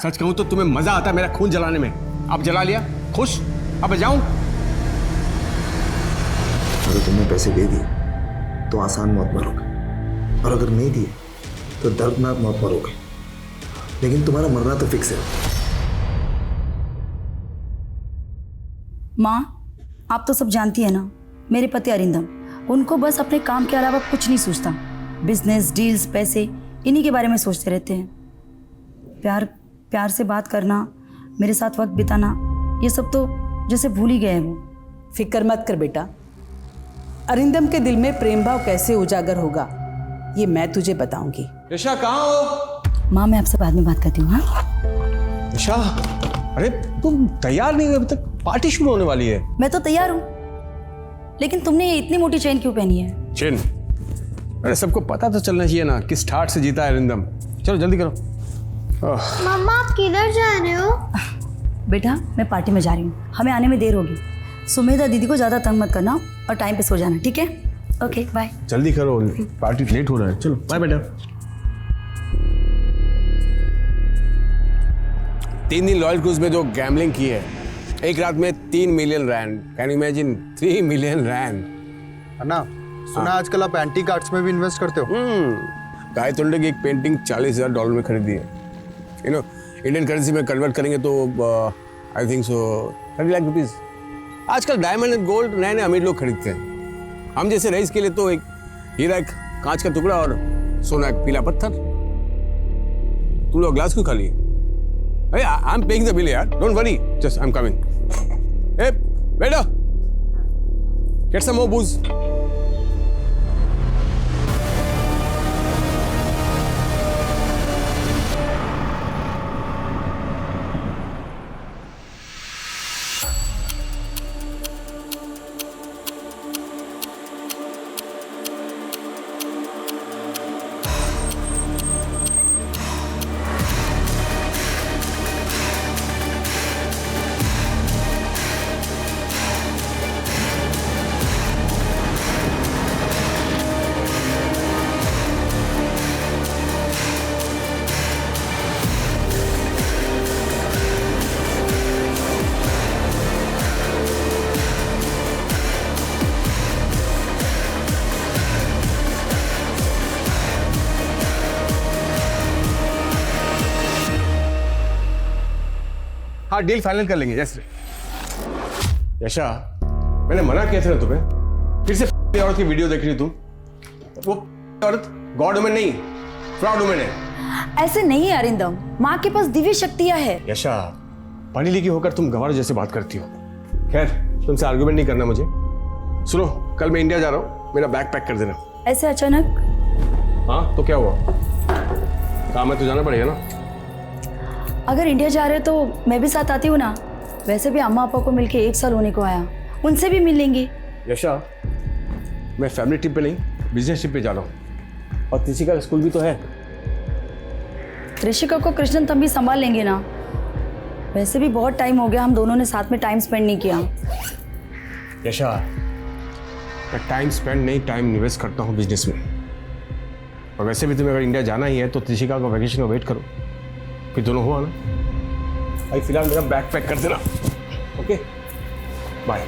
सच कहूं तो तुम्हें मजा आता है मेरा खून जलाने में। अब जला लिया, खुश? अब जाऊं? अगर तुमने पैसे दे दिए तो आसान मौत मरोगे, और अगर नहीं दिए तो दर्दनाक मौत मरोगे। लेकिन तुम्हारा मरना तो फिक्स है। माँ, आप तो सब जानती है ना, मेरे पति अरिंदम, उनको बस अपने काम के अलावा कुछ नहीं सोचता। बिजनेस, डील्स, पैसे, इन्हीं के बारे में सोचते रहते हैं। प्यार से बात करना, मेरे साथ वक्त बिताना, ये सब तो जैसे भूल ही गए हैं वो। फिक्र मत कर बेटा, अरिंदम के दिल में प्रेम भाव कैसे उजागर होगा ये मैं तुझे बताऊंगी। यशा कहाँ हो? माँ, मैं आपसे बाद में बात करती हूँ। हाँ यशा, अरे तुम तैयार नहीं हुई अभी तक, पार्टी शुरू होने वाली है। मैं तो तैयार हूँ, लेकिन तुमने ये इतनी मोटी चेन क्यों पहनी है? चेन? अरे सबको पता तो चलना चाहिए ना किस ठाट से जीता है अरिंदम। चलो जल्दी करो। मम्मा आप किधर जा रहे हो? बेटा, मैं पार्टी में जा रही हूँ, हमें आने में देर होगी। सुमेधा दीदी को ज़्यादा तंग मत करना और टाइम पे सो जाना, ठीक है? Okay bye. जल्दी करो, पार्टी लेट हो रहा है। चलो बाय बेटा। 3 दिन लॉयल क्रूज में जो गैम्बलिंग की है, एक रात में 3 million rand. Can you imagine? 3 million rand. अन्ना, सुना आजकल आप एंटी कार्ड्स में भी इन्वेस्ट करते हो? गायतोंडे की एक पेंटिंग $40,000 में खरीदी है। यू नो, इंडियन करेंसी में कन्वर्ट करेंगे तो I think so 30 lakh rupees. आजकल डायमंड एंड गोल्ड नए नए अमीर लोग खरीदते हैं। हम जैसे रईस के लिए तो एक हीरा, एक कांच का टुकड़ा और सोना, एक पीला पत्थर। तुम लोग ग्लास क्यों खाली? अरे I am paying the bill यार, don't worry, just I am coming. ए बेटा, गेट सम मोर बूज। हाँ, डील फाइनल कर लेंगे। यस यशा, मैंने मना किया था ना तुम्हें, फिर से औरत की वीडियो देख रही तुम। वो औरत गॉड वुमन नहीं, फ्रॉड वुमन है। ऐसे नहीं है अरिंदम, माँ के पास दिव्य शक्तियाँ है। यशा, पढ़ी लिखी होकर तुम गंवार जैसे बात करती हो। खैर, तुमसे आर्गुमेंट नहीं करना मुझे। सुनो, कल मैं इंडिया जा रहा हूँ, मेरा बैग पैक कर देना। ऐसे अचानक? हाँ तो क्या हुआ, काम है तो जाना पड़ेगा ना। अगर इंडिया जा रहे हो तो मैं भी साथ आती हूँ ना। वैसे भी अम्मा पापा को मिलके 1 साल होने को आया, उनसे भी मिल लेंगे। यशा, मैं फैमिली ट्रिप पे नहीं, बिजनेस ट्रिप पे जा रहा हूँ, और कृषिका का स्कूल भी तो है। कृषिका को कृष्णन तब भी संभाल लेंगे ना। वैसे भी बहुत टाइम हो गया हम दोनों ने साथ में टाइम स्पेंड नहीं किया। यशा, मैं टाइम स्पेंड नहीं, टाइम निवेस्ट करता हूँ बिजनेस में। और वैसे भी तुम्हें अगर इंडिया जाना ही है तो त्रिशिका का वैकेशन का वेट करो, फिर दोनों हो आना। भाई फिलहाल मेरा बैग पैक कर देना। Okay bye.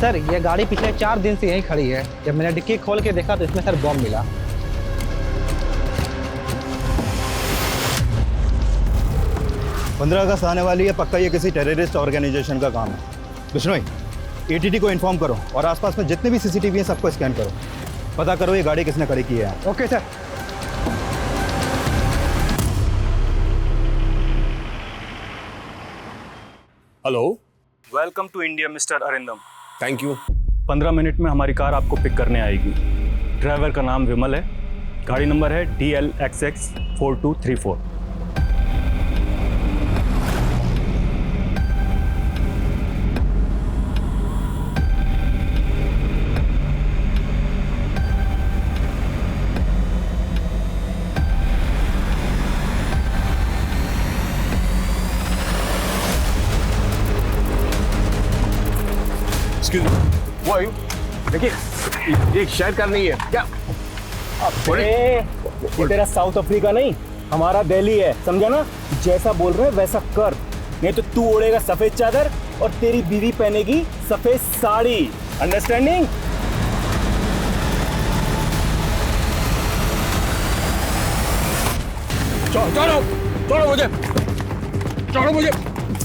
सर, ये गाड़ी पिछले 4 दिन से यहीं खड़ी है। जब मैंने डिक्की खोल के देखा तो इसमें सर बॉम्ब मिला। पंद्रह अगस्त आने वाली है, पक्का ये किसी टेररिस्ट ऑर्गेनाइजेशन का काम है। बिश्नोई, एटीटी को इन्फॉर्म करो और आसपास में जितने भी सीसीटीवी हैं सबको स्कैन करो, पता करो ये गाड़ी किसने खड़ी की है। Okay sir. Hello, welcome to India mister Arindam. Thank you. 15 minute में हमारी कार आपको पिक करने आएगी। ड्राइवर का नाम विमल है, गाड़ी नंबर है DLXX 4234। एक्सक्यूज मी, वो आयु देखिए, ये शायद कार नहीं है क्या? ये तेरा साउथ अफ्रीका नहीं, हमारा दिल्ली है, समझा ना? जैसा बोल रहे हैं वैसा कर, नहीं तो तू ओढ़ेगा सफेद चादर और तेरी बीवी पहनेगी सफेद साड़ी। अंडरस्टैंडिंग? छोड़ो मुझे,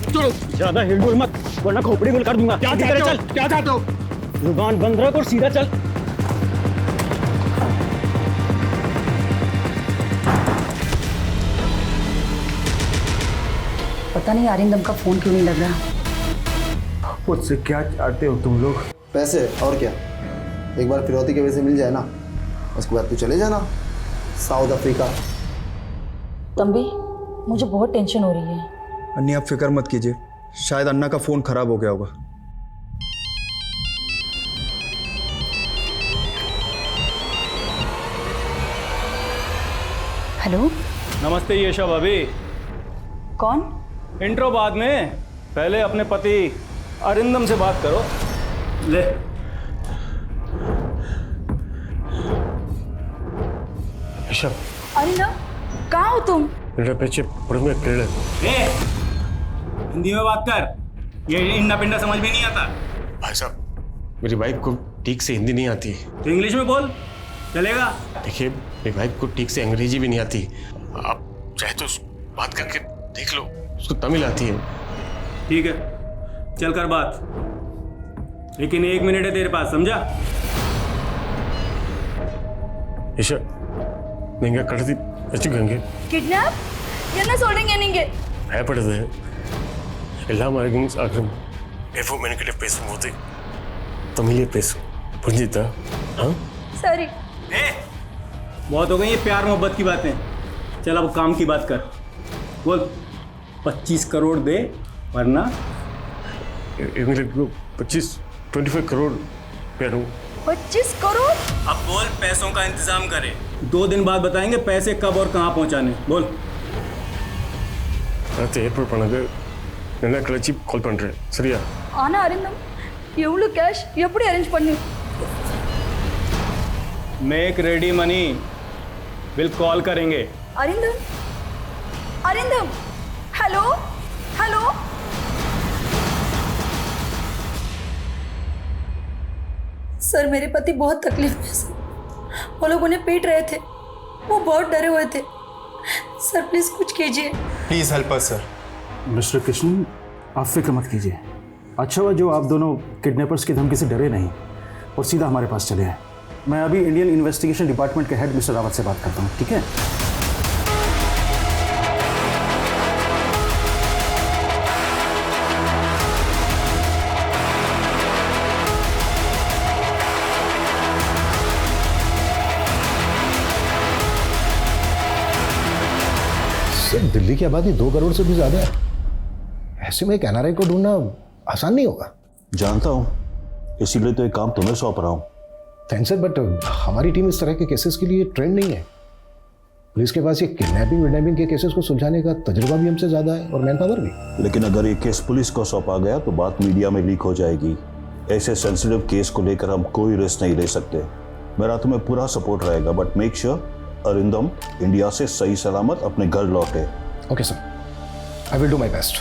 छोड़ो। ज्यादा हिलडुल मत, वरना खोपड़ी गुल कर दूंगा। क्या चाहते हो? जुबान बंद रख और सीधा चल। पता नहीं अरिंदम का फोन क्यों नहीं लग रहा। मुझसे क्या चाहते हो तुम लोग? पैसे और क्या? एक बार फिरौती के वजह से मिल जाए ना, उसके बाद तू चले जाना साउथ अफ्रीका। तंबी, मुझे बहुत टेंशन हो रही है। अन्नी आप फिक्र मत कीजिए, शायद अन्ना का फ़ोन ख़राब हो गया होगा। हेलो, नमस्ते यशा भाभी। कौन? इंट्रो बाद में, पहले अपने पति अरिंदम से बात करो। ले। ऋषभ, अरिंदम, कहाँ हो तुम? मेरे पीछे में पेड़ है। हिंदी में बात कर, ये इंडा पिंडा समझ में नहीं आता। भाई साहब, मेरी वाइफ को ठीक से हिंदी नहीं आती। तो इंग्लिश में बोल, चलेगा? देखिए, मेरी वाइफ को ठीक से अंग्रेजी भी नहीं आती। आप चाहे तो बात करके देख लो, उसको तमिल आती है। ठीक है, चल कर बात, लेकिन 1 मिनट है तेरे पास, समझा? ईशा, नहीं कड़ती अच्छी गंगे ಕಿಡ್ನಾಪ್? என்ன சொல்றீங்க நீங்க? பயப்படுது எல்லாம் ஆகும். எப்போ மெனக்கிட்ட பேசும்போது தமிழே பேசும், புரிஞ்சுதா? हाँ सॉरी। बहुत हो गई ये प्यार मोहब्बत की बातें, चल अब काम की बात कर। बोल, 25 करोड़ दे, वरना मेरे को 25 करोड़ पे दूँ। 25 करोड़? अब बोल, पैसों का इंतजाम करे। 2 दिन बाद बताएंगे पैसे कब और कहाँ पहुँचाने। बोल। அடுத்து ஏற்பாடு பண்ணது என்ன கழிச்சு கால் பண்ணுறேன், சரியா? ஆனா அரிந்தம், எவ்வளவு கேஷ் எப்படி அரேஞ்ச் பண்ணி? Make ready money, will call करेंगे। Arindam, Arindam, hello hello. Sir, मेरे पति बहुत तकलीफ में सर, वो लोग उन्हें पीट रहे थे, वो बहुत डरे हुए थे। सर प्लीज कुछ कीजिए। Please help us sir. Mister Krishna, आप फिक्र मत कीजिए। अच्छा हुआ जो आप दोनों किडनैपर्स की धमकी से डरे नहीं और सीधा हमारे पास चले आए। मैं अभी इंडियन इन्वेस्टिगेशन डिपार्टमेंट के हेड मिस्टर रावत से बात करता हूँ, ठीक है? सर, दिल्ली की आबादी 2 करोड़ से भी ज़्यादा है, ऐसे में एक एनआरआई को ढूंढना आसान नहीं होगा। जानता हूँ, इसीलिए तो एक काम तुम्हें सौंप रहा हूँ। थैंक्स सर, बट हमारी टीम इस तरह के केसेस के लिए ट्रेंड नहीं है। पुलिस के पास ये किडनैपिंग के केसेस को सुलझाने का तजुर्बा भी हमसे ज़्यादा है और मैन पावर भी। लेकिन अगर ये केस पुलिस को सौंपा गया तो बात मीडिया में लीक हो जाएगी। ऐसे सेंसिटिव केस को लेकर हम कोई रिस्क नहीं ले सकते। मेरा तुम्हें पूरा सपोर्ट रहेगा, but make sure Arindam India से सही सलामत अपने घर लौटे। Okay sir, I will do my best.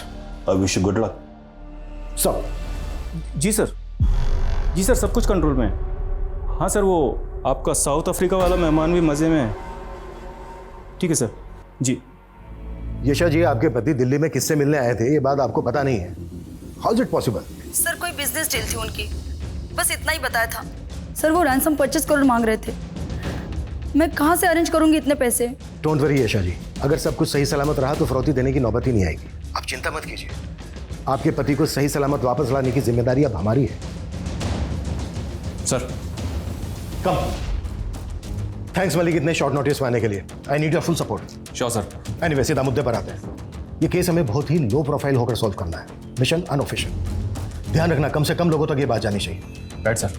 I wish you good luck. Sir. जी सर, जी सर, सब कुछ कंट्रोल में है। हाँ सर, वो आपका साउथ अफ्रीका वाला मेहमान भी मज़े में है। ठीक है सर। जी। यशा जी, आपके पति दिल्ली में किससे मिलने आए थे, ये बात आपको पता नहीं है? How is it possible? Sir, कोई बिजनेस डील थी उनकी, बस इतना ही बताया था। सर, वो रैंसम 25 करोड़ मांग रहे थे। मैं कहाँ से अरेंज करूंगी इतने पैसे? डोंट वरी यशा जी, अगर सब कुछ सही सलामत रहा तो फिरौती देने की नौबत ही नहीं आएगी। आप चिंता मत कीजिए, आपके पति को सही सलामत वापस लाने की जिम्मेदारी अब हमारी है। सर कम। थैंक्स मलिक, इतने शॉर्ट नोटिस में आने के लिए। I need your full support. Sure sir. Anyway, सीधा मुद्दे पर आते हैं। ये केस हमें बहुत ही लो प्रोफाइल होकर सॉल्व करना है, मिशन अनऑफिशियल। ध्यान रखना, कम से कम लोगों तक ये बात जानी चाहिए। Right sir.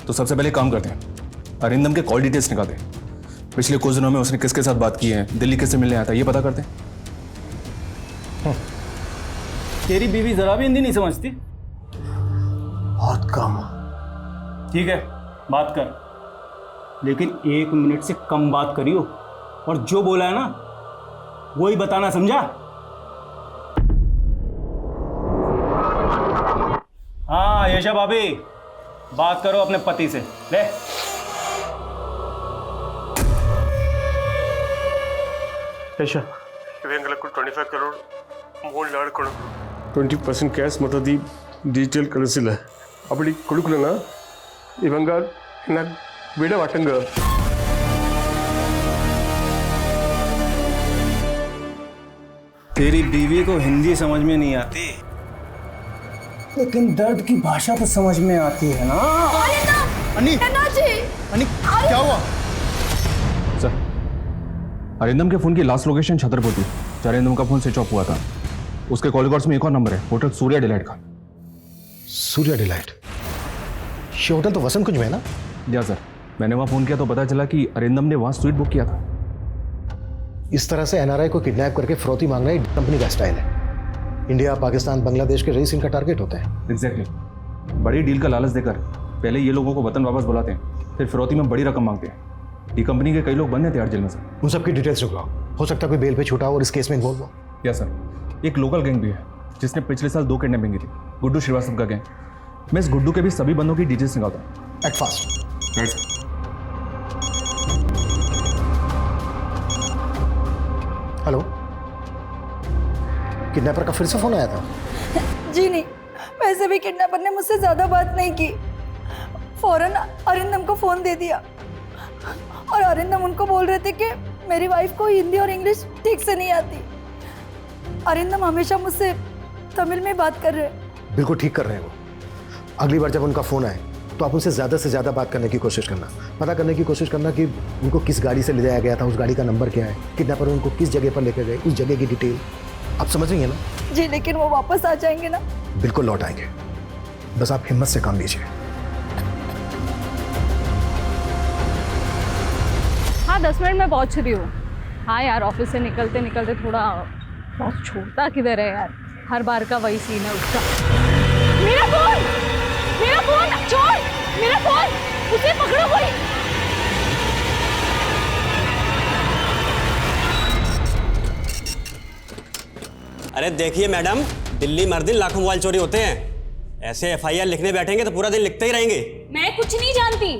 तो सबसे पहले काम करते हैं, अरिंदम के कॉल डिटेल्स निकालते हैं। पिछले कुछ दिनों में उसने किसके साथ बात की है, दिल्ली किससे मिलने आया था, ये पता करते हैं। तेरी बीवी जरा भी हिंदी नहीं समझती? बहुत कम। ठीक है, बात कर, लेकिन 1 मिनट से कम बात करियो, और जो बोला है ना वही बताना, समझा? हाँ यशा भाभी, बात करो अपने पति से। ले ಯಶ ಇವೆಂಗಲ 25 crore ಮೂರು ಲಾಡ್ ಕೊಡು 20% ಕ್ಯಾಶ್ ಮತ್ತದಿ ಡಿಜಿಟಲ್ ಕಳಿಸಿಲ್ಲ ಅಪ್ಪಡಿ ಕೊಡುಕಲನ ಇವಂಗ ನಾ ಬಿಡ ವಾಟಂಗ तेरी बीवी को हिंदी समझ में नहीं आती, लेकिन दर्द की भाषा तो समझ में आती है ना। अन्नी क्या हुआ? सर, अरिंदम के फ़ोन की लास्ट लोकेशन छतरपुर थी। अरिंदम का फ़ोन स्विच ऑफ हुआ था। उसके कॉल रिकॉर्ड्स में एक और नंबर है, होटल सूर्या डिलाइट का। सूर्या डिलाइट, ये होटल तो वसंत कुंज में है ना? या सर, मैंने वहाँ फ़ोन किया तो पता चला कि अरिंदम ने वहाँ स्वीट बुक किया था। इस तरह से एनआरआई को किडनैप करके फिरौती मांगना ही कंपनी का स्टाइल है। इंडिया, पाकिस्तान, बांग्लादेश के रईस इनका टारगेट होता है। एग्जैक्टली, बड़ी डील का लालच देकर पहले ये लोगों को वतन वापस बुलाते हैं, फिर फिरौती में बड़ी रकम मांगते हैं। ये कंपनी के कई लोग बंद हैं तिहाड़ जेल में सर। उन सबकी डिटेल्स निकलाओ, हो सकता है कोई बेल पे छूटा हो और इस केस में इन्वॉल्व हो। या सर, एक लोकल गैंग भी है जिसने पिछले साल 2 किडनैपिंग की थी, गुड्डू श्रीवास्तव का गैंग। मैं इस गुड्डू के भी सभी बंदों की डिटेल्स निकालता हूँ। Act fast. Right sir. Hello, kidnapper का फिर से फोन आया था? जी नहीं, वैसे भी किडनैपर ने मुझसे ज़्यादा बात नहीं की। फौरन अरिंदम को फ़ोन दे दिया और अरिंदम उनको बोल रहे थे कि मेरी वाइफ को हिंदी और इंग्लिश ठीक से नहीं आती। अरिंदम हमेशा मुझसे तमिल में बात कर रहे हैं। बिल्कुल ठीक कर रहे हैं वो। अगली बार जब उनका फ़ोन आए तो आप उनसे ज़्यादा से ज़्यादा बात करने की कोशिश करना, पता करने की कोशिश करना कि उनको किस गाड़ी से ले जाया गया था, उस गाड़ी का नंबर क्या है, किडनैपर उनको किस जगह पर लेकर गए, उस जगह की डिटेल। आप समझ रही हैं ना? जी, लेकिन वो वापस आ जाएंगे ना? बिल्कुल लौट आएंगे, बस आप हिम्मत से काम लीजिए। हाँ 10 मिनट में पहुंच रही हूँ। हाँ यार, ऑफिस से निकलते निकलते थोड़ा बहुत छोड़ता किधर है यार, हर बार का वही सीन है उसका। मेरा फोन छोड़, मेरा फोन, उसे पकड़ो कोई। अरे देखिए मैडम, दिल्ली मर दिन लाखों मोबाइल चोरी होते हैं। ऐसे एफआईआर लिखने बैठेंगे तो पूरा दिन लिखते ही रहेंगे। मैं कुछ नहीं जानती,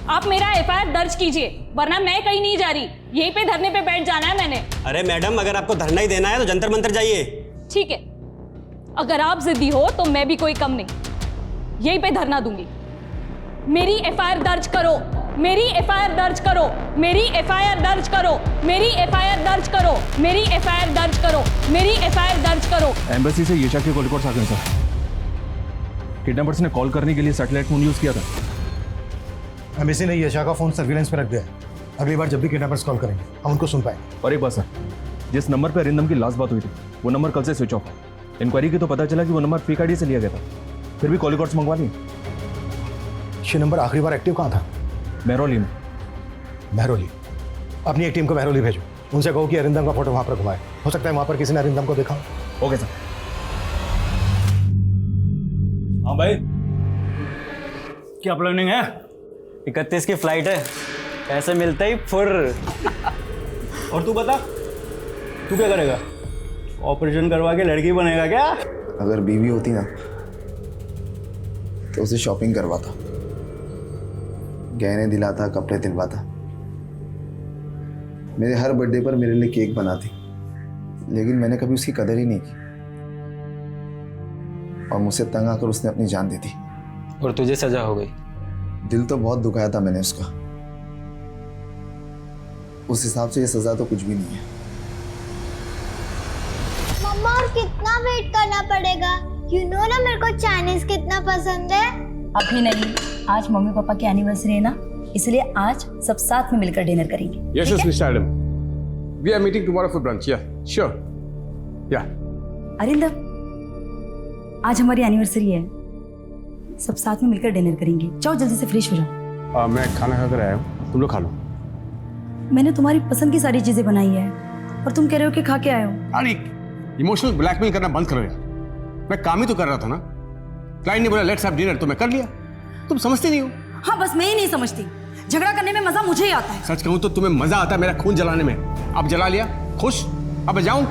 आप मेरा एफआईआर दर्ज कीजिए, वरना मैं कहीं नहीं जा रही। यहीं पे धरने पे बैठ जाना है मैंने। अरे मैडम, अगर आपको धरना ही देना है तो जंतर मंतर जाइए। ठीक है, अगर आप जिद्दी हो तो मैं भी कोई कम नहीं, यहीं पे धरना दूंगी। मेरी एफआईआर दर्ज करो, मेरी एफआईआर दर्ज करो, मेरी एफआईआर दर्ज करो, मेरी एफआईआर दर्ज करो, मेरी एफआईआर दर्ज करो, मेरी एफआईआर दर्ज करो। एम्बेसी से यशा के कॉल रिकॉर्ड्स आ गए सर। किडनैपर्स ने कॉल करने के लिए सैटेलाइट फोन यूज किया था। एम्बेसी ने यशा का फोन सर्विलेंस पे रख दिया है। अगली बार जब भी किडनैपर्स कॉल करेंगे हम उनको सुन पाएंगे। और एक बात सर, जिस नंबर पर अरिंदम की लास्ट बात हुई थी वो नंबर कल से स्विच ऑफ है। इंक्वायरी की तो पता चला कि वो नंबर फेक आईडी से लिया गया था, फिर भी कॉल रिकॉर्ड्स मंगवा लिए। ये नंबर आखिरी बार एक्टिव कहाँ था? महरौली में। महरौली, अपनी एक टीम को महरौली भेजो, उनसे कहो कि अरिंदम का फोटो वहाँ पर घुमाए। हो सकता है वहाँ पर किसी ने अरिंदम को देखा। Okay sir. हाँ भाई, क्या प्लानिंग है? 31 की फ्लाइट है, ऐसे मिलते ही फुर। और तू बता, तू क्या करेगा? ऑपरेशन करवा के लड़की बनेगा क्या? अगर बीवी होती ना तो उसे शॉपिंग करवाता, गहने दिलाता, कपड़े दिलवाता, मेरे हर बर्थडे पर मेरे लिए केक बनाती, लेकिन मैंने कभी उसकी कदर ही नहीं की और मुझसे तंग आकर उसने अपनी जान दे दी। और तुझे सजा हो गई? दिल तो बहुत दुखाया था मैंने उसका। उस हिसाब से ये सजा तो कुछ भी नहीं है। मम्मा और कितना वेट करना पड़ेगा? यू नो ना मेरे को चाइनीज कितना पसंद है। अभी नहीं, आज मम्मी पापा की एनिवर्सरी है ना, इसलिए आज सब साथ में मिलकर डिनर करेंगे। Yes, yes, Mr. Adam. We are meeting tomorrow for brunch. Yeah, sure. Yeah. Arindam, आज हमारी एनिवर्सरी है, सब साथ में मिलकर डिनर करेंगे। जाओ जल्दी से फ्रेश हो जाओ। मैं खाना खाकर आया हूँ, तुम लोग खा लो। मैंने तुम्हारी पसंद की सारी चीजें बनाई है और तुम कह रहे हो कि खा के आए हो। अरे इमोशनल ब्लैकमेल करना बंद करो यार, मैं काम ही तो कर रहा था ना। क्लाइंट ने बोला लेट्स हैव डिनर, तो मैं कर लिया। तुम समझते नहीं हो। हाँ, बस मैं ही नहीं समझती। झगड़ा करने में मजा मुझे ही आता है। सच कहूं तो तुम्हें मजा आता है मेरा खून जलाने में। अब जला लिया, खुश? अब मैं जाऊं?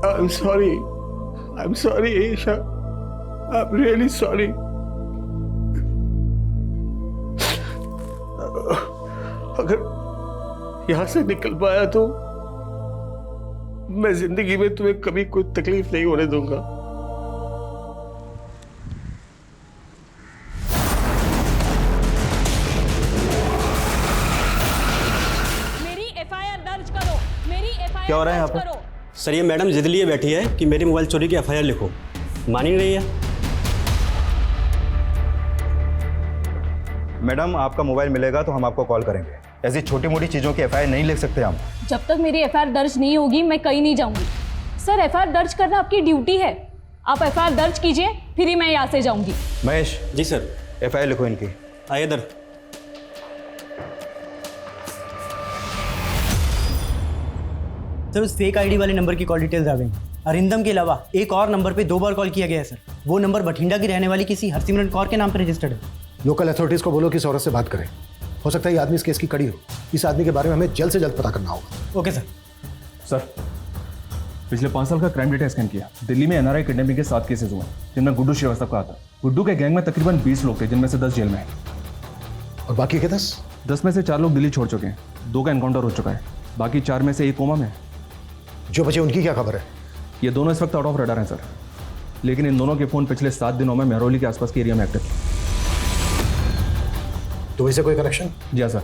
I'm sorry. I'm sorry, Aisha. I'm really sorry. अगर यहां से निकल पाया तो मैं जिंदगी में तुम्हें कभी कोई तकलीफ नहीं होने दूंगा। मेरी एफआईआर दर्ज करो, मेरी एफआईआर क्या हो रहा है यहाँ दर्ज पर? करो। सर ये मैडम जिद लिए बैठी है कि मेरी मोबाइल चोरी की एफआईआर लिखो, मान ही नहीं है। मैडम आपका मोबाइल मिलेगा तो हम आपको कॉल करेंगे। ऐसी छोटी मोटी चीज़ों की एफआईआर नहीं लिख सकते हम। जब तक मेरी एफआईआर दर्ज नहीं होगी मैं कहीं नहीं जाऊंगी। सर एफआईआर दर्ज करना आपकी ड्यूटी है। आप एफआईआर दर्ज कीजिए, फिर ही मैं यहाँ से जाऊंगी। महेश। जी सर। एफआईआर लिखो इनकी। आइए इधर। सर उस फेक आईडी वाले नंबर की कॉल डिटेल्स आ गई। अरिंदम के अलावा एक और नंबर पे 2 बार कॉल किया गया है सर। वो नंबर बठिंडा की रहने वाली किसी हरसिमरन कौर के नाम पर रजिस्टर्ड है। लोकल अथॉरिटीज़ को बोलो कि इस औरत से बात करें। हो सकता है ये आदमी इस केस की कड़ी हो। इस आदमी के बारे में हमें जल्द से जल्द पता करना होगा। Okay sir. सर पिछले 5 साल का क्राइम डेटा स्कैन किया। दिल्ली में एनआरआई किडनैपिंग के 7 केसेस हुए जिनमें गुड्डू श्रीवास्तव का आता। गुड्डू के गैंग में तकरीबन 20 लोग थे जिनमें से 10 जेल में हैं। और बाकी के 10 में से 4 लोग दिल्ली छोड़ चुके हैं। 2 का एनकाउंटर हो चुका है। बाकी 4 में से 1 कोमा में है। जो बचे उनकी क्या खबर है? ये दोनों इस वक्त आउट ऑफ रडार हैं सर, लेकिन इन दोनों के फोन पिछले 7 दिनों में मेहरौली के आसपास के एरिया में एक्टिव। दुबई से कोई कनेक्शन? जी हाँ सर,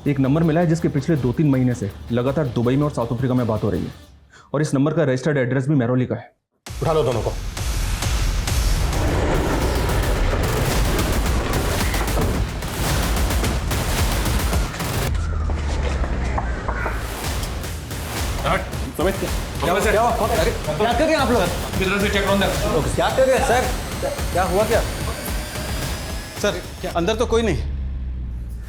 एक नंबर मिला है जिसके पिछले 2-3 महीने से लगातार दुबई में और साउथ अफ्रीका में बात हो रही है, और इस नंबर का रजिस्टर्ड एड्रेस भी मेहरौली का है। उठा लो दोनों को। क्या कर रहे हैं आप लोग? किधर से चेक ऑन क्या कर रहे हैं सर? क्या हुआ क्या? सर अंदर तो कोई नहीं।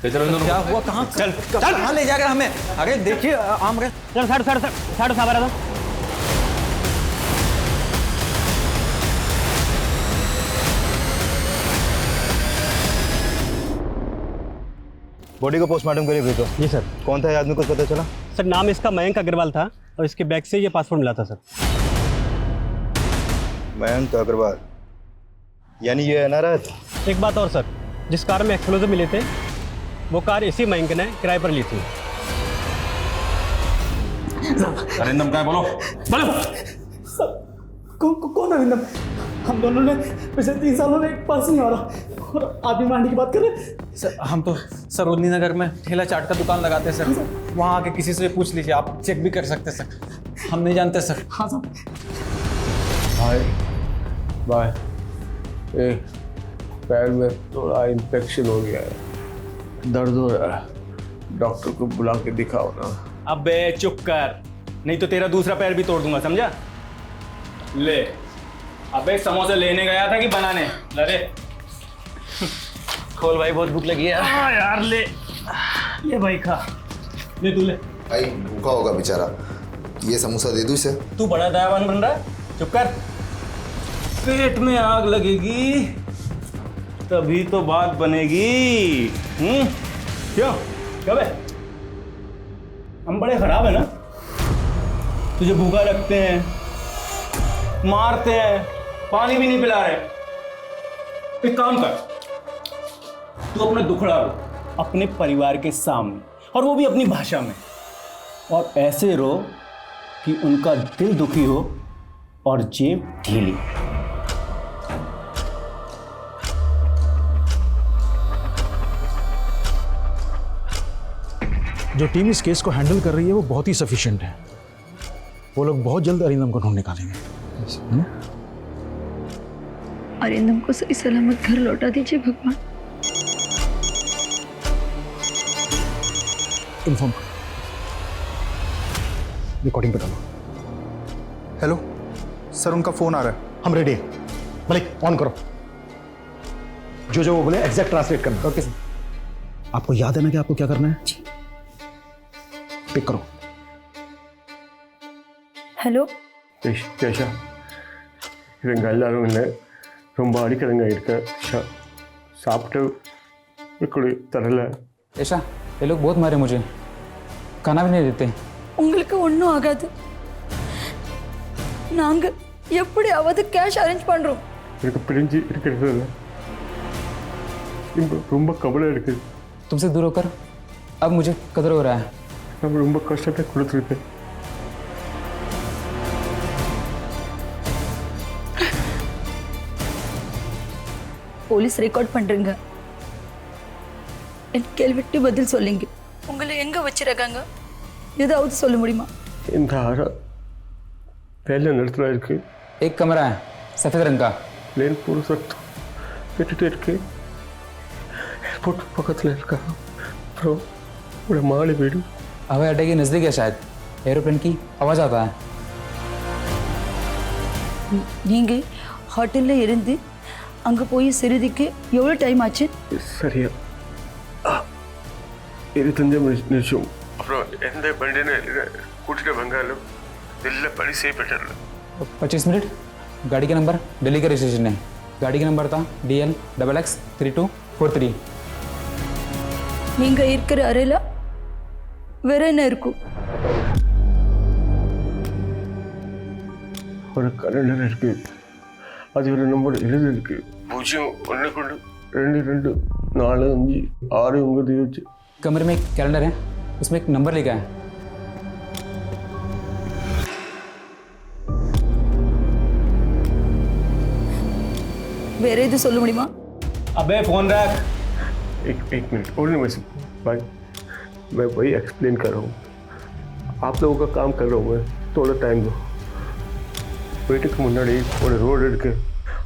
क्या हुआ? कहाँ चल कहाँ ले जाकर हमें? अरे देखिए आम रहे। चल साढ़े साढ़े बॉडी को पोस्टमार्टम के लिए भेजो। जी सर। कौन था ये आदमी, कुछ पता चला? सर नाम इसका मयंक अग्रवाल था और इसके बैग से ये पासपोर्ट मिला था सर। मयंक अग्रवाल, यानी ये एनआरआई था। एक बात और सर, जिस कार में एक्सप्लोजिव मिले थे वो कार इसी मयंक ने किराए पर ली थी। अरिंदम क्या है? बोलो कौन अरिंदम? हम दोनों ने पिछले 3 सालों में एक पर्स नहीं मारा और आदमी मारने की बात कर रहे। सर हम तो सरोजनी नगर में ठेला चाट का दुकान लगाते हैं सर। वहाँ आके किसी से पूछ लीजिए, आप चेक भी कर सकते हैं सर। हम नहीं जानते सर। हाँ सर। बाय। पैर में थोड़ा इन्फेक्शन हो गया है, दर्द हो रहा है। डॉक्टर को बुला के दिखाओ ना। अबे चुप कर, नहीं तो तेरा दूसरा पैर भी तोड़ दूंगा, समझा? ले। अबे समोसा लेने गया था कि बनाने? लरे खोल भाई, बहुत भूख लगी है। हाँ यार ले भाई खा। ले तू ले। भाई भूखा होगा बेचारा, ये समोसा दे दूँ इसे? तू बड़ा दयावान बन रहा है, चुप कर। पेट में आग लगेगी तभी तो बात बनेगी। क्यों क्या बे? हम बड़े खराब है ना? तुझे भूखा रखते हैं, मारते हैं, पानी भी नहीं पिला रहे। एक काम कर, तू अपना दुखड़ा रो अपने परिवार के सामने, और वो भी अपनी भाषा में, और ऐसे रो कि उनका दिल दुखी हो और जेब ढीली। जो टीम इस केस को हैंडल कर रही है वो बहुत ही सफिशिएंट है। वो लोग बहुत जल्द अरिंदम को ढूंढ निकालेंगे। अरिंदम को सही सलामत घर लौटा दीजिए भगवान। इन्फॉर्म करो, रिकॉर्डिंग पे डालो। हेलो सर, उनका फोन आ रहा है। हम रेडी हैं। मलिक ऑन करो। जो वो बोले एग्जैक्ट ट्रांसलेट करना। Okay sir. आपको याद है ना कि आपको क्या करना है? पिक करो। हेलो கேஷா இவங்க எல்லாரும் இல்லை ரொம்ப அடிக்கிறங்க இருக்க சாப்பிட்டு இப்படி தரல ऐशा ये लोग बहुत मारे मुझे, खाना भी नहीं देते। உங்களுக்கு ஒன்றும் ஆகாது. நாங்க எப்படியாவது கேஷ் அரேஞ்ச் பண்றோம். எனக்கு பிரிஞ்சு இருக்கிறது ரொம்ப கவலை இருக்குது. तुमसे दूर होकर अब मुझे कदर हो रहा है. நம்ம ரொம்ப கஷ்டத்தை கொடுத்துருக்கேன். போலீஸ் ரெக்கார்ட் பண்றீங்க. என் கேள்விக்கு பதில் சொல்லுங்க. உங்களை எங்க வச்சிருக்காங்க ஏதாவது சொல்ல முடியுமா? இந்த ஆரா पहले नड़ता है एक कमरा है सफेद रंग का, प्लेन पूरा सट केटे के एयरपोर्ट पकड़ले इरुक्का ब्रो पूरा माले वीडू हवाई अड्डे के नजदीक है, शायद एरोप्लेन की आवाज आता है. நீங்க ஹோட்டல்ல இருந்து அங்க போய் சிறுதிக்கு எவ்வளவு டைம் ஆச்சு? சரியா 25 நிமிஷம். அப்புறம் எந்த பண்டினை கூட்டிட்டு வந்தாலும் दिल्ली बड़ी से बेटर 25 मिनट. गाड़ी का नंबर दिल्ली का रजिस्ट्रेशन है. गाड़ी का नंबर था DL XX3243. நீங்க இருக்கிற அறையில வேற என்ன இருக்கும்? ஒரு கலண்டர் இருக்கு, அது ஒரு நம்பர் எழுதி இருக்கு 01122456 कमरे में एक कैलेंडर है, उसमें एक नंबर लिखा है. வேற எது சொல்ல முடியுமா? अबे फोन रख. एक मिनट और नहीं वैसे भाई, मैं वही एक्सप्लेन कर रहा हूँ. आप लोगों का काम कर रहा हूँ मैं, थोड़ा टाइम दो. வீட்டுக்கு முன்னாடி ஒரு ரோடு இருக்கு,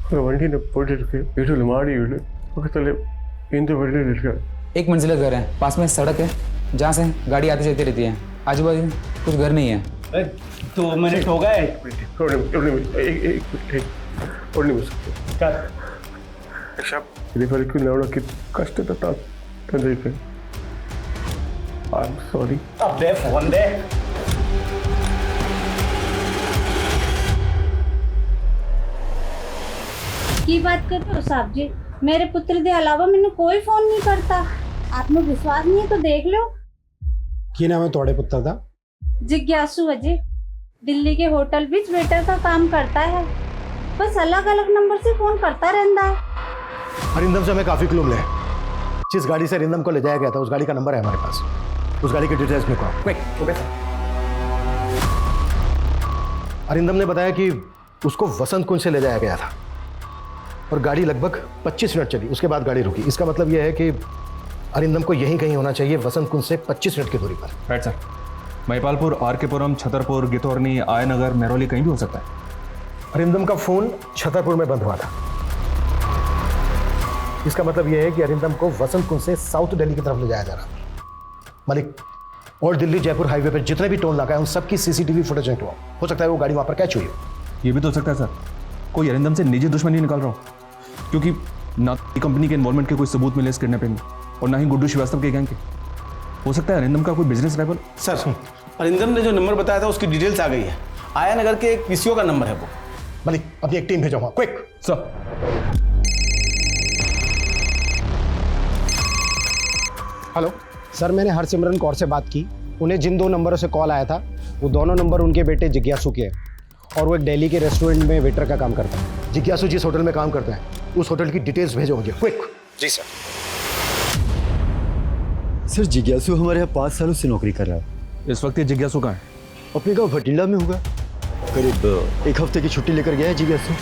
ஒரு வண்டியில் போயிட்டு இருக்கு, வீட்டில் மாடி வீடு பக்கத்தில் இந்த வழியில் இருக்கு. एक मंजिला घर है, पास में सड़क है जहाँ से गाड़ी आती जाती रहती है. आजू बाजू कुछ घर नहीं है. 2 मिनट हो गए. ఇది వరకు నవ్వడానికి కష్టత తండ్రికి ఐఎమ్ సారీ. अबे फोन दे. की बात करते हो साहब जी? मेरे पुत्र के अलावा मैंने कोई फोन नहीं करता. आपने विश्वास नहीं है तो देख लो. की नाम है थोड़े पुत्र का? जिज्ञासु अजय. दिल्ली के होटल बीच वेटर का काम करता है. बस अलग अलग नंबर से फोन करता रहता है. अरिंदम से हमें काफी क्लू मिले. जिस गाड़ी से अरिंदम को ले जाया गया था उस गाड़ी का नंबर है हमारे पास. उस गाड़ी की डिटेल्स में कहो. अरिंदम ने बताया कि उसको वसंत कुंज से ले जाया गया था और गाड़ी लगभग 25 मिनट चली, उसके बाद गाड़ी रुकी. इसका मतलब यह है कि अरिंदम को यहीं कहीं होना चाहिए, वसंत कुंज से 25 मिनट की दूरी पर. Right sir. महिपालपुर, आरकेपुरम, छतरपुर, गितौरनी, आयनगर, मेहरौली कहीं भी हो सकता है. अरिंदम का फोन छतरपुर में बंद हुआ था. इसका मतलब यह है कि अरिंदम को वसंत कुंज से साउथ दिल्ली की तरफ ले जाया जा रहा था. मलिक, और दिल्ली जयपुर हाईवे पर जितने भी टोल नाका है उन सबकी सीसीटीवी फुटेज हुआ. हो सकता है वो गाड़ी वहां पर कैच हुई हो. ये भी तो हो सकता है सर, कोई अरिंदम से निजी दुश्मनी निकाल रहा हो, क्योंकि ना कंपनी के इन्वॉल्वमेंट के कोई सबूत मिले इस किडनैपिंग में और ना ही गुड्डू श्रीवास्तव के गैंग के. हो सकता है अरिंदम का कोई बिजनेस राइवल. सर अरिंदम ने जो नंबर बताया था उसकी डिटेल्स आ गई है. आया नगर के पीसीओ का नंबर है वो. मलिक, अपनी एक टीम भेजो वहां, क्विक. सर. हेलो सर, मैंने हरसिमरन कौर से बात की. उन्हें जिन 2 नंबरों से कॉल आया था वो दोनों नंबर उनके बेटे जिज्ञासु के हैं और वो एक दिल्ली के रेस्टोरेंट में वेटर का काम करता है. जिज्ञासु जिस होटल में काम करता है उस होटल की डिटेल्स भेजो मुझे, क्विक. जी सर. सर जिज्ञासु हमारे यहाँ 5 सालों से नौकरी कर रहा है. इस वक्त ये जिज्ञासु कहाँ है? अपने गाँव भटिंडा में होगा. करीब 1 हफ्ते की छुट्टी लेकर गया है जिज्ञासु.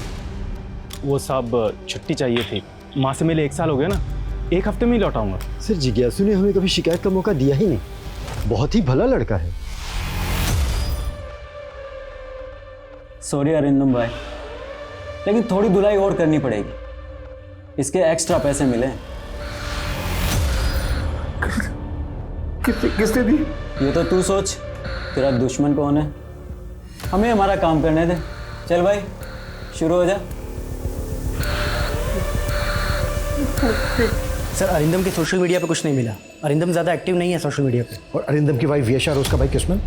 वो साहब छुट्टी चाहिए थी, माँ से मिले 1 साल हो गया ना, 1 हफ्ते में ही लौटाऊंगा. सर जिज्ञासु ने हमें कभी शिकायत का मौका दिया ही नहीं. बहुत ही भला लड़का है. सॉरी अरिंदम भाई, लेकिन थोड़ी धुलाई और करनी पड़ेगी. इसके एक्स्ट्रा पैसे मिले. किसने दी? ये तो तू सोच, तेरा दुश्मन कौन है. हमें हमारा काम करने दे. चल भाई शुरू हो जा. सर अरिंदम के सोशल मीडिया पे कुछ नहीं मिला। अरिंदम ज़्यादा एक्टिव नहीं है सोशल मीडिया पे। और अरिंदम की वाइफ यशा और उसका भाई कृष्णन?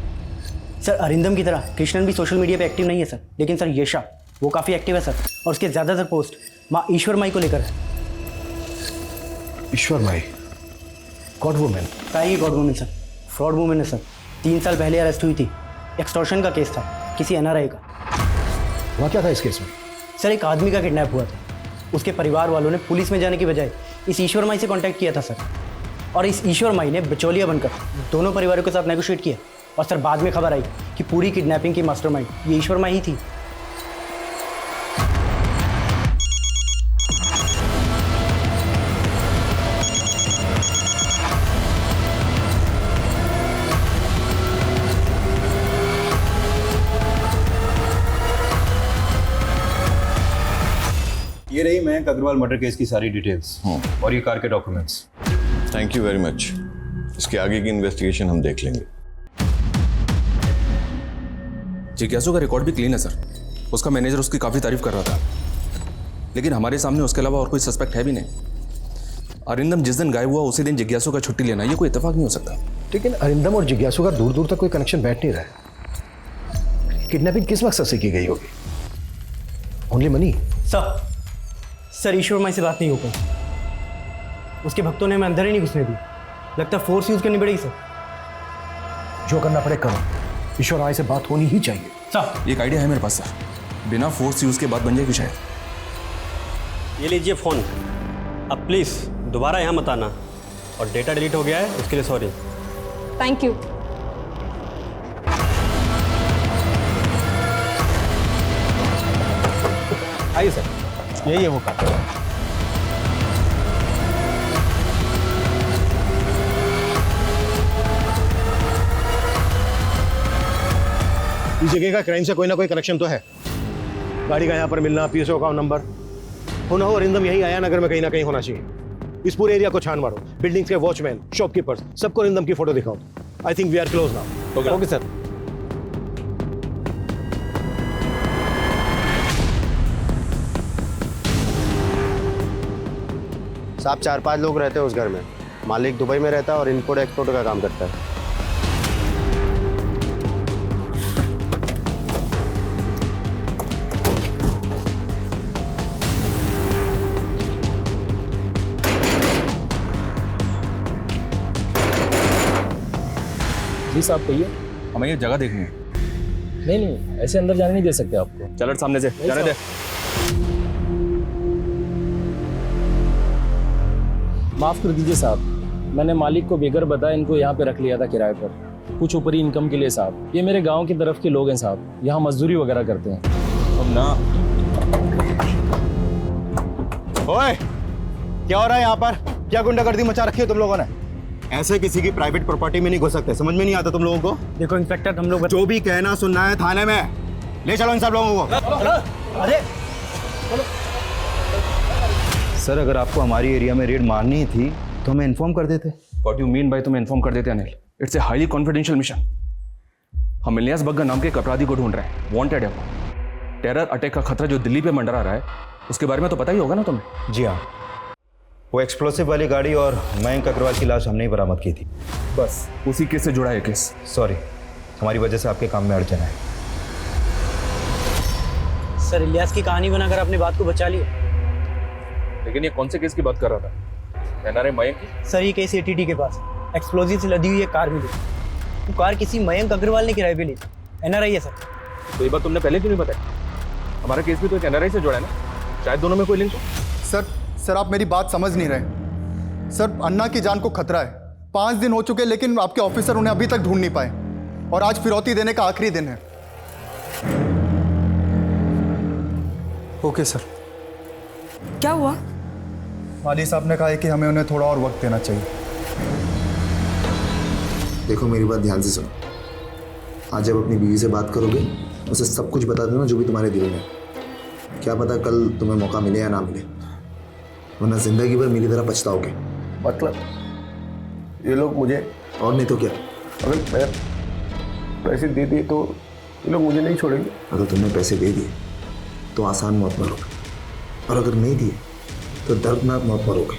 सर अरिंदम की तरह कृष्णन भी सोशल मीडिया पे एक्टिव नहीं है सर, लेकिन सर यशा वो काफ़ी एक्टिव है सर, और उसके ज़्यादातर पोस्ट माँ ईश्वर माई को लेकर है। ईश्वर माई गॉड वुमेन? क्या ही god women sir, fraud women है सर। 3 साल पहले अरेस्ट हुई थी, एक्सटॉर्शन का केस था किसी NRI का। वहाँ क्या था इस केस में? सर एक आदमी का किडनैप हुआ था, उसके परिवार वालों ने पुलिस में जाने की बजाय इस ईश्वर माई से कांटेक्ट किया था सर, और इस ईश्वर माई ने बिचौलिया बनकर दोनों परिवारों के साथ नेगोशिएट किया, और सर बाद में खबर आई कि पूरी किडनैपिंग की मास्टरमाइंड ये ईश्वर माई ही थी। ये रही मयंक अग्रवाल मर्डर केस की सारी डिटेल्स और ये कार के documents. Thank you very much. इसके आगे की इन्वेस्टिगेशन हम देख लेंगे। जिज्ञासु का रिकॉर्ड भी क्लीन है सर। उसका मैनेजर उसकी काफ़ी तारीफ कर रहा था, लेकिन हमारे सामने उसके अलावा और कोई सस्पेक्ट है भी नहीं। अरिंदम जिस दिन गायब हुआ उसी दिन जिज्ञासु का छुट्टी लेना, ये कोई इत्तेफाक नहीं हो सकता। लेकिन अरिंदम और जिज्ञासु का दूर दूर तक कोई कनेक्शन बैठ नहीं रहा है। किडनैपिंग किस मकसद से की गई होगी? Only money? सर ईश्वर माई से बात नहीं हो पाई। उसके भक्तों ने हमें अंदर ही नहीं घुसने दी, लगता है फोर्स यूज करनी पड़ेगी सर। जो करना पड़े करो, ईश्वर माई से बात होनी ही चाहिए। सर एक आइडिया है मेरे पास सर, बिना फोर्स यूज के बात बन जाएगी शायद। ये लीजिए फ़ोन, अब प्लीज़ दोबारा यहाँ मत आना, और डेटा डिलीट हो गया है उसके लिए सॉरी। Thank you. आइए सर, यही है वो कार। इस जगह का क्राइम से कोई ना कोई कनेक्शन तो है। गाड़ी का यहाँ पर मिलना, PSO अकाउंट नंबर, हो ना हो अरिंदम यही आया नगर में कहीं ना कहीं होना चाहिए। इस पूरे एरिया को छान मारो, बिल्डिंग्स के वॉचमैन, शॉपकीपर्स, सबको अरिंदम की फोटो दिखाओ। I think we are close now. Okay sir. साहब 4-5 लोग रहते हैं उस घर में। मालिक दुबई में रहता है और इम्पोर्ट एक्सपोर्ट का काम करता है। जी साहब कहिए। हमें ये जगह देखनी है। नहीं ऐसे अंदर जाने नहीं दे सकते आपको। चलो सामने से जाने दे। माफ़ कर दीजिए साहब, मैंने मालिक को बेगर बताया इनको यहाँ पे रख लिया था किराए पर, कुछ ऊपरी इनकम के लिए साहब। ये मेरे गांव की तरफ के लोग हैं साहब, यहाँ मजदूरी वगैरह करते हैं। अब ना ओए, क्या हो रहा है यहाँ पर? क्या गुंडागर्दी मचा रखी है तुम लोगों ने? ऐसे किसी की प्राइवेट प्रॉपर्टी में नहीं घुस सकते, समझ में नहीं आता तुम लोगों को? देखो इंस्पेक्टर, हम लोग जो भी कहना सुनना है थाने में ले चलो इन सब लोगों को। अरे सर, अगर आपको हमारी एरिया में रेड मारनी थी तो हमें इन्फॉर्म कर देते। व्हाट यू मीन बाय तुम्हें इन्फॉर्म कर देते Anil? It's a highly confidential mission. हम इलियास बग्गा नाम के एक अपराधी को ढूंढ रहे हैं, वांटेड है वो। टेरर अटैक का खतरा जो दिल्ली पे मंडरा रहा है, उसके बारे में तो पता ही होगा ना तुम्हें? जी हाँ, वो एक्सप्लोसिव वाली गाड़ी और मयंक अग्रवाल की लाश हमने ही बरामद की थी। बस उसी केस से जुड़ा है केस। सॉरी, हमारी वजह से आपके काम में अड़चन है। सर इलियास की कहानी बनाकर अपनी बात को बचा लिया। लेकिन ये कौन से केस की बात कर रहा था? NRI मयंक की? सर ये केस ATT के पास एक्सप्लोजिव से लदी हुई एक कार मिली। वो कार किसी मयंक अग्रवाल ने किराए पे ली। NRI है सर। तो ये बात तुमने पहले क्यों नहीं बताया? हमारा केस भी तो एक NRI से जुड़ा है ना, शायद दोनों में कोई लिंक हो। सर आप मेरी बात समझ नहीं रहे। सर अन्ना की जान को खतरा है। 5 दिन हो चुके लेकिन आपके ऑफिसर उन्हें अभी तक ढूंढ नहीं पाए, और आज फिरौती देने का आखिरी दिन है। Okay sir. क्या हुआ? वाली साहब ने कहा है कि हमें उन्हें थोड़ा और वक्त देना चाहिए। देखो मेरी बात ध्यान से सुनो। आज जब अपनी बीवी से बात करोगे उसे सब कुछ बता देना जो भी तुम्हारे दिल में। क्या पता कल तुम्हें मौका मिले या ना मिले, वरना जिंदगी भर मेरी तरह पछताओगे। मतलब ये लोग मुझे, और नहीं तो क्या, अगर मैं पैसे दे दिए तो ये लोग मुझे नहीं छोड़ेंगे। अगर तुमने पैसे दे दिए तो आसान मौत मरोगे, और अगर नहीं दिए तो दर्दनाक मौत मरोगे।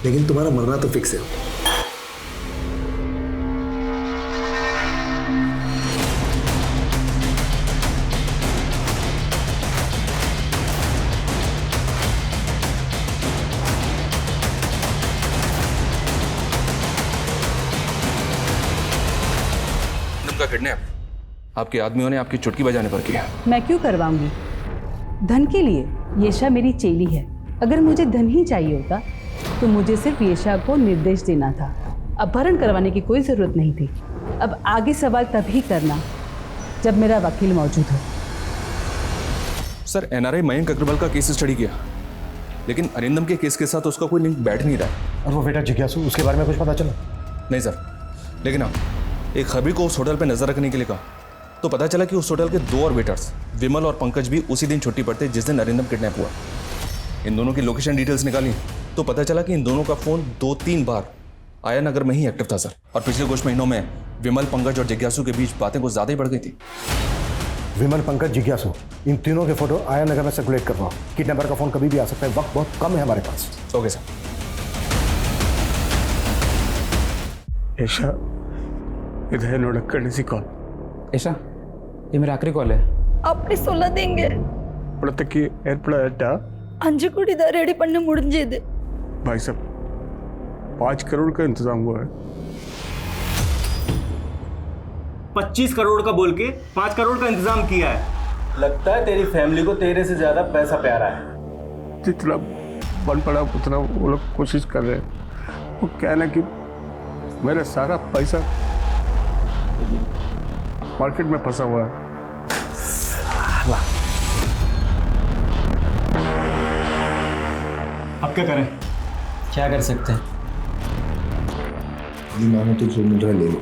लेकिन तुम्हारा मरना तो फिक्स है। का किडनैप आपके आदमियों ने आपकी चुटकी बजाने पर किया। मैं क्यों करवाऊंगी? धन के लिए? येशा मेरी चेली है। अगर मुझे धन ही चाहिए होता तो मुझे सिर्फ येशा को निर्देश देना था, अपहरण करवाने की कोई जरूरत नहीं थी। अब आगे सवाल तभी करना जब मेरा वकील मौजूद हो। सर, एनआरआई मयंक अग्रवाल का केस स्टडी किया, लेकिन अरिंदम के केस के साथ उसका कोई लिंक बैठ नहीं रहा है। और वो बेटा जिज्ञासु, उसके बारे में कुछ पता चला? नहीं सर, लेकिन हाँ, एक खबरी को उस होटल पर नजर रखने के लिए कहा तो पता चला कि उस होटल के 2 और वेटर्स विमल और पंकज भी उसी दिन छुट्टी पर थे जिस दिन अरिंदम किडनैप हुआ। इन दोनों की लोकेशन डिटेल्स निकाली तो पता चला कि इन दोनों का फोन 2-3 बार आया नगर में ही एक्टिव था सर। और पिछले कुछ महीनों में विमल, पंकज और जिज्ञासु के बीच बातें कुछ ज्यादा ही बढ़ गई थी। विमल, पंकज, जिज्ञासु, इन तीनों के फोटो आया नगर में सर्कुलेट करवाओ। किडनैपर का फोन कभी भी आ सकता है, वक्त बहुत कम है हमारे पास। Okay sir. ऐशा इधर नोट करेंसी कॉल। ऐशा, ये मेरा आखिरी कॉल है। अपनी 16 देंगे पुड़तक्की एयरपोर्ट अंजू कुड़ी रेडी पन्ने मुड़े दे। भाई साहब 5 करोड़ का इंतजाम हुआ है। 25 करोड़ का बोल के 5 करोड़ का इंतजाम किया है। लगता है तेरी फैमिली को तेरे से ज्यादा पैसा प्यारा है। जितना बन पड़ा उतना वो लोग कोशिश कर रहे हैं। वो क्या है ना कि मेरा सारा पैसा मार्केट में फंसा हुआ है। अब क्या करें? क्या कर सकते हैं? मानो तो जो मिल रहा है ले लो।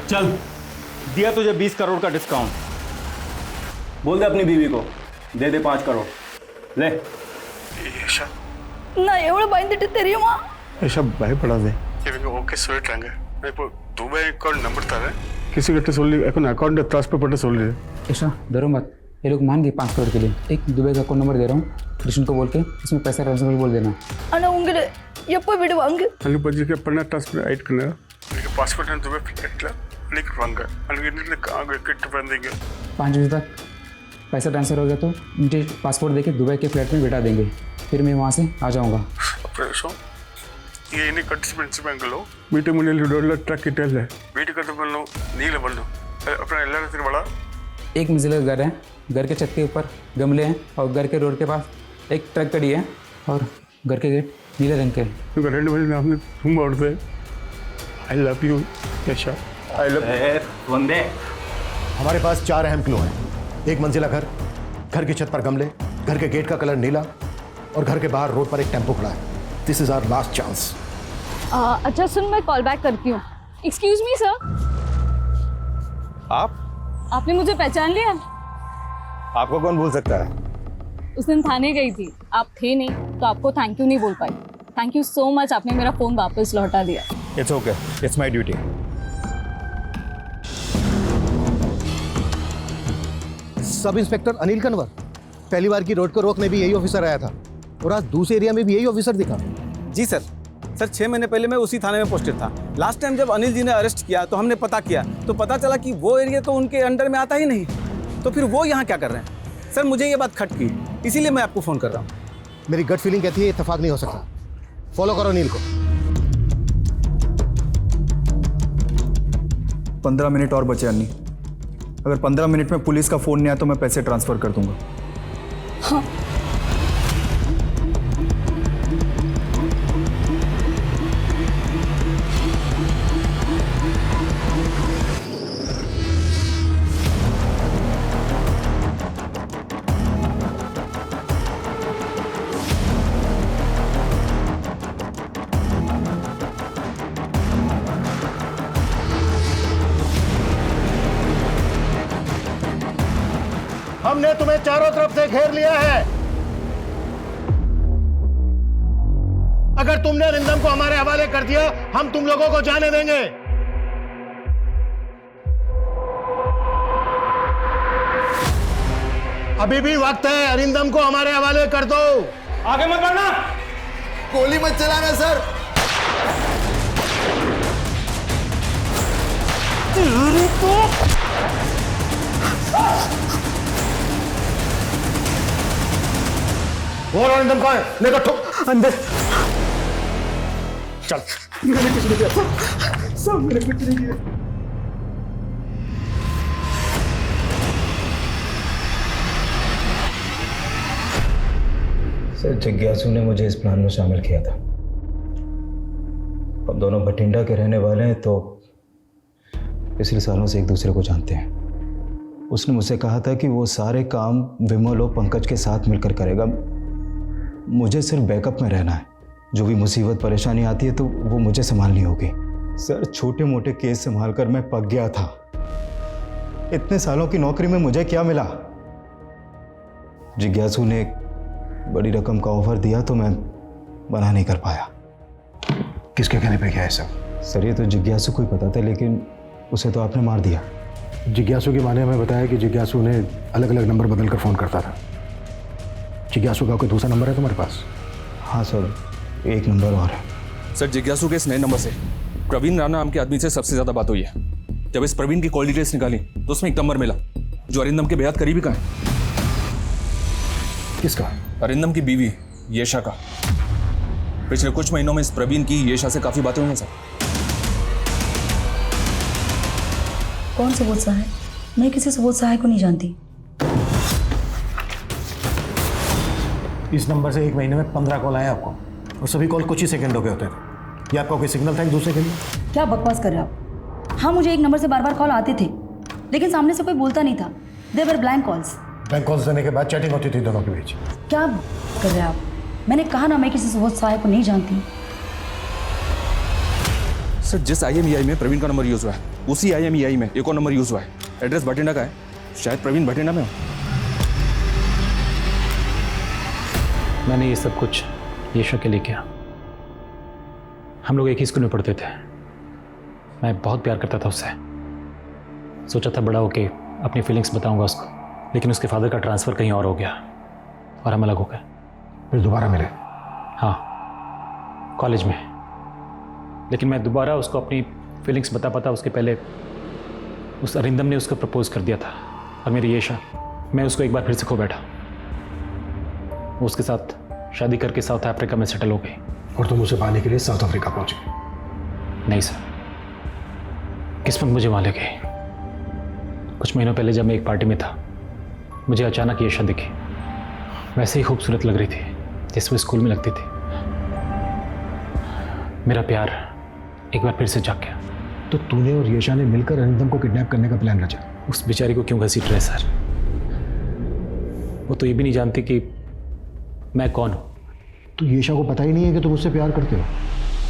चल, दिया तुझे 20 करोड़ का डिस्काउंट। बोल दे अपनी बीवी को दे दे 5 करोड़। ले। ऐशा ना एवढं बांधिட்டு தெரியுமா? ऐशा பயப்படாதே. இவங்க ஓகே சொல்லிட்டாங்க. நான் இப்போ துபாய் அக்கௌண்ட் நம்பர் தரேன். किसी கிட்ட சொல்லி এখন அக்கௌண்ட் ट्रांसफर பண்ண சொல்லு। ऐशा, डरो मत, ये लोग मान गए 5 करोड़ के लिए। एक दुबई का अकाउंट नंबर दे रहा हूँ, कृष्ण को बोल के इसमें पैसा ट्रांसफर बोल देना। ஆனா உங்களை எப்போ விடுவாங்க? அனுப்பி பஜ்ஜிக்கு பண்ண ट्रांसफर ஆயிட்டு கண்ணா. எனக்கு பாஸ்போர்ட் துபாய் ஃப்ளைட்ல लेकर वांगा अलग इनले कहां किट बंदेंगे। 5 बजे तक पैसा ट्रांसफर हो गया तो मुझे पासपोर्ट देके दुबई के फ्लैट में बिठा देंगे, फिर मैं वहाँ से आ जाऊँगा। ये इन्हें कट्स बैंगलो मीटिंग में डोर ट्रक की टेल है वीट करते बनलो नीले बनलो अपना एल्ला रतिर बड़ा। एक मंजिला घर है, घर के छत के ऊपर गमले हैं और घर के रोड के पास एक ट्रक खड़ी है और घर के गेट नीले रंग के हैं। करेंट वाले नाम ने तुम बोलते I love you Aisha. I love Vande. हमारे पास 4 अहम क्लू हैं। एक मंजिला घर, घर की छत पर गमले, घर के गेट का कलर नीला और घर के बाहर रोड पर एक टेम्पो खड़ा है। This is our last chance. अच्छा सुन, मैं कॉल बैक करती हूँ। Excuse me sir. आपने मुझे पहचान लिया? आपको कौन भूल सकता है? उस दिन थाने गई थी, आप थे नहीं तो आपको थैंक यू नहीं बोल पाई। थैंक यू सो मच, आपने मेरा फ़ोन वापस लौटा दिया। It's okay, it's my duty. Sub inspector Anil Kanwar, पहली बार की रोड को रोकने भी यही ऑफिसर आया था और आज दूसरे एरिया में भी यही ऑफिसर दिखा। जी सर। सर 6 महीने पहले मैं उसी थाने में पोस्टेड था। लास्ट टाइम जब अनिल जी ने अरेस्ट किया तो हमने पता किया तो पता चला कि वो एरिया तो उनके अंडर में आता ही नहीं, तो फिर वो यहाँ क्या कर रहे हैं? सर मुझे ये बात खटकी, इसीलिए मैं आपको फ़ोन कर रहा हूँ। मेरी गट फीलिंग कहती है इत्तेफाक नहीं हो सकता। फॉलो करो अनिल को। 15 मिनट और बचे अन्नी। अगर 15 मिनट में पुलिस का फ़ोन नहीं आया तो मैं पैसे ट्रांसफ़र कर दूंगा। हाँ। हमने तुम्हें चारों तरफ से घेर लिया है। अगर तुमने अरिंदम को हमारे हवाले कर दिया, हम तुम लोगों को जाने देंगे। अभी भी वक्त है, अरिंदम को हमारे हवाले कर दो। आगे मत बढ़ना। गोली मत चलाना सर। और अरिंदम कहाँ है? लेकर ठोक अंदर। चल। मैंने कुछ नहीं किया सर, मैंने कुछ नहीं किया। सर जिज्ञासु ने मुझे इस प्लान में शामिल किया था। हम दोनों भटिंडा के रहने वाले हैं तो पिछले सालों से एक दूसरे को जानते हैं। उसने मुझसे कहा था कि वो सारे काम विमल और पंकज के साथ मिलकर करेगा। मुझे सिर्फ बैकअप में रहना है। जो भी मुसीबत परेशानी आती है तो वो मुझे संभालनी होगी। सर छोटे मोटे केस संभाल कर मैं पक गया था। इतने सालों की नौकरी में मुझे क्या मिला? जिज्ञासु ने एक बड़ी रकम का ऑफर दिया तो मैं मना नहीं कर पाया। किसके कहने पे क्या है सब? सर ये तो जिज्ञासु को ही पता था, लेकिन उसे तो आपने मार दिया। जिज्ञासु की माँ ने हमें बताया कि जिज्ञासु ने अलग अलग नंबर बदल कर फ़ोन करता था। जिज्ञासु का कोई दूसरा नंबर है तुम्हारे पास? हाँ सर, एक नंबर और है। सर जिज्ञासु के इस नए नंबर से प्रवीण राणा नाम के आदमी से सबसे ज़्यादा बात हुई है। जब इस प्रवीण की कॉल डिटेल्स निकाली तो उसमें एक नंबर मिला जो अरिंदम के बेहद करीबी का है। किसका? अरिंदम की बीवी येशा का। पिछले कुछ महीनों में इस प्रवीण की येशा से काफ़ी बातें हुई हैं सर। कौन सुबोध सहाय? मैं किसी सुबोध सहाय को नहीं जानती। इस नंबर से एक महीने में 15 कॉल आए आपको, और सभी कॉल कुछ ही सेकंडों के होते थे। ये आपका कोई सिग्नल था एक दूसरे के लिए? क्या बकवास कर रहे हो आप? हाँ, मुझे एक नंबर से बार बार कॉल आते थे, लेकिन सामने से कोई बोलता नहीं था। दे वर ब्लैंक कॉल्स। ब्लैंक कॉल्स देने के बाद चैटिंग होती थी दोनों के बीच। क्या कर रहे हैं आप? मैंने कहा ना, मैं किसी सुबोध सहाय को नहीं जानती। सर जिस IMEI में प्रवीण का नंबर यूज हुआ है उसी IMEI में एक और नंबर यूज हुआ है। एड्रेस भटिंडा का है। शायद प्रवीण भटिंडा में हो। मैंने ये सब कुछ येशा के लिए किया। हम लोग एक ही स्कूल में पढ़ते थे। मैं बहुत प्यार करता था उससे। सोचा था बड़ा होके अपनी फीलिंग्स बताऊंगा उसको, लेकिन उसके फादर का ट्रांसफ़र कहीं और हो गया और हम अलग हो गए। फिर दोबारा मिले? हाँ, कॉलेज में। लेकिन मैं दोबारा उसको अपनी फीलिंग्स बता उसके पहले उस अरिंदम ने उसको प्रपोज कर दिया था, और मेरी येशा, मैं उसको एक बार फिर से खो बैठा। वो उसके साथ शादी करके साउथ अफ्रीका में सेटल हो गई। और तुम उसे पाने के लिए साउथ अफ्रीका पहुंच गए? नहीं सर, किस्मत मुझे वहाँ ले गई। कुछ महीनों पहले जब मैं एक पार्टी में था, मुझे अचानक येशा दिखी। वैसे ही खूबसूरत लग रही थी जैसे वो स्कूल में लगती थी। मेरा प्यार एक बार फिर से जाग गया। तो तूने और येशा ने मिलकर अरिंदम को किडनैप करने का प्लान रचा? उस बेचारी को क्यों घसीट रहे सर? वो तो ये भी नहीं जानती कि मैं कौन हूँ। तो येशा को पता ही नहीं है कि तुम उससे प्यार करते हो,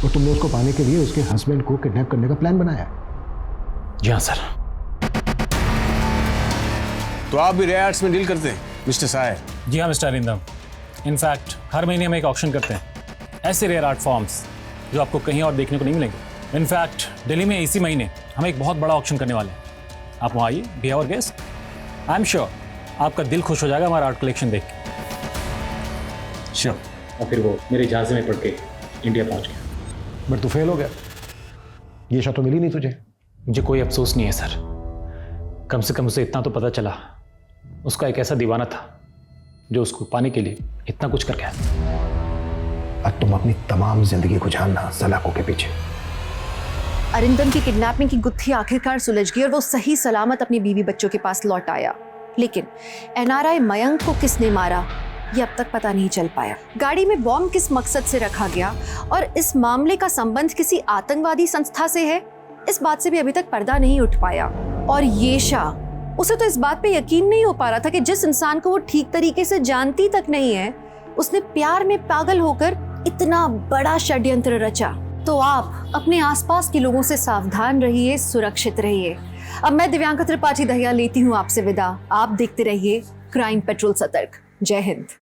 और तुमने उसको पाने के लिए उसके हस्बैंड को किडनैप करने का प्लान बनाया? जी हाँ सर। तो आप भी रेयर आर्ट्स में डील करते हैं मिस्टर साय? जी हाँ मिस्टर अरिंदम। इनफैक्ट हर महीने हम एक ऑक्शन करते हैं, ऐसे रेयर आर्ट फॉर्म्स जो आपको कहीं और देखने को नहीं मिलेंगे। इनफैक्ट दिल्ली में इसी महीने हम एक बहुत बड़ा ऑक्शन करने वाले हैं। आप वहाँ आइए, be our guest. I am sure आपका दिल खुश हो जाएगा हमारा आर्ट कलेक्शन देख के। श्योर। और फिर वो मेरे जहाज़ में पढ़ के इंडिया पहुँच गया। बट तू फेल हो गया। येशा तो मिली नहीं तुझे? मुझे कोई अफसोस नहीं है सर। कम से कम उसे इतना तो पता चला, उसका एक ऐसा दीवाना था जो उसको पाने के लिए इतना कुछ कर गया। अब तुम अपनी तमाम जिंदगी को जानना सलाखों के पीछे। अरिंदम की किडनैपिंग की गुत्थी आखिरकार सुलझ गई और वो सही सलामत अपनी बीवी बच्चों के पास लौट आया। लेकिन NRI मयंक को किसने मारा ये अब तक पता नहीं चल पाया। गाड़ी में बॉम्ब किस मकसद से रखा गया और इस मामले का संबंध किसी आतंकवादी संस्था से है, इस बात से भी अभी तक पर्दा नहीं उठ पाया। और येशा, उसे तो इस बात पे यकीन नहीं हो पा रहा था कि जिस इंसान को वो ठीक तरीके से जानती तक नहीं है, उसने प्यार में पागल होकर इतना बड़ा षड्यंत्र रचा। तो आप अपने आसपास के लोगों से सावधान रहिए, सुरक्षित रहिए। अब मैं दिव्यांका त्रिपाठी दहिया लेती हूँ आपसे विदा। आप देखते रहिए क्राइम पेट्रोल सतर्क। जय हिंद।